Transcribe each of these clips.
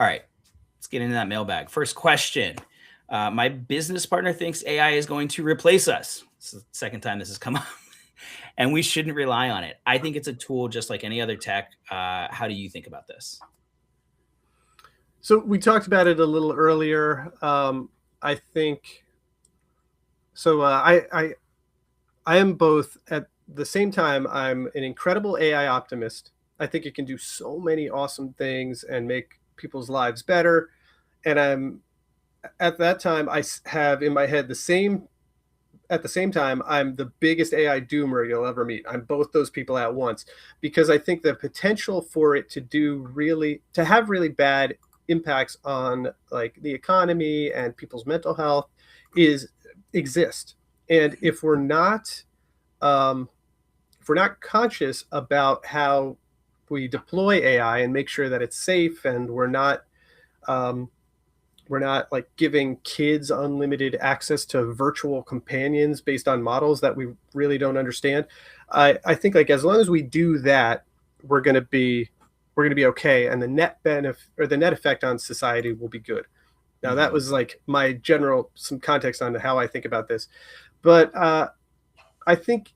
All right, let's get into that mailbag. First question. My business partner thinks AI is going to replace us. This is the second time this has come up, and we shouldn't rely on it. I think it's a tool just like any other tech. How do you think about this? So we talked about it a little earlier. I think so. I am both at the same time. I'm an incredible AI optimist. I think it can do so many awesome things and make people's lives better. And I'm at that time have in my head the same. At the same time, I'm the biggest AI doomer you'll ever meet. I'm both those people at once because I think the potential for it to have really bad impacts on like the economy and people's mental health is exist. And um, if we're not conscious about how we deploy AI and make sure that it's safe and um, we're not like giving kids unlimited access to virtual companions based on models that we really don't understand. I think like as long as we do that, we're gonna be we're gonna be okay, and the net benefit or the net effect on society will be good. Now that Mhm. was like my general some context on how I think about this, but I think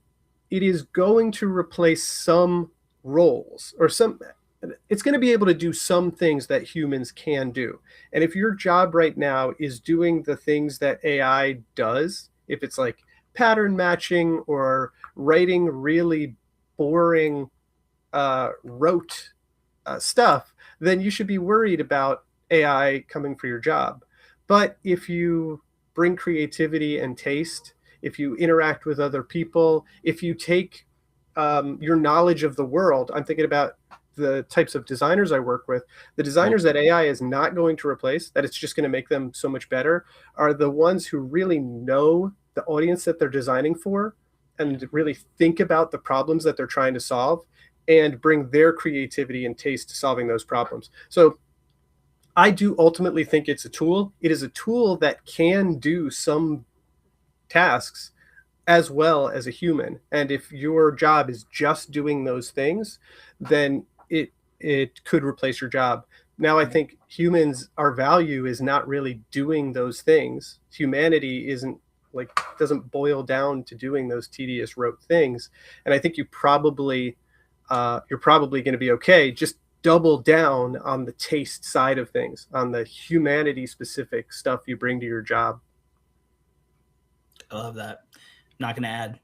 it is going to replace some roles or some it's going to be able to do some things that humans can do. And if your job right now is doing the things that AI does, if it's like pattern matching or writing really boring rote stuff, then you should be worried about AI coming for your job. But if you bring creativity and taste, if you interact with other people, if you take your knowledge of the world, I'm thinking about the types of designers I work with. The designers that AI is not going to replace, that it's just going to make them so much better, are the ones who really know the audience that they're designing for and really think about the problems that they're trying to solve and bring their creativity and taste to solving those problems. So I do ultimately think it's a tool. It is a tool that can do some tasks as well as a human. And if your job is just doing those things, then it could replace your job. Now I think humans, our value is not really doing those things. Humanity isn't like doesn't boil down to doing those tedious rote things. And I think you're probably going to be okay. Just double down on the taste side of things, on the humanity specific stuff you bring to your job. I love that. Not going to add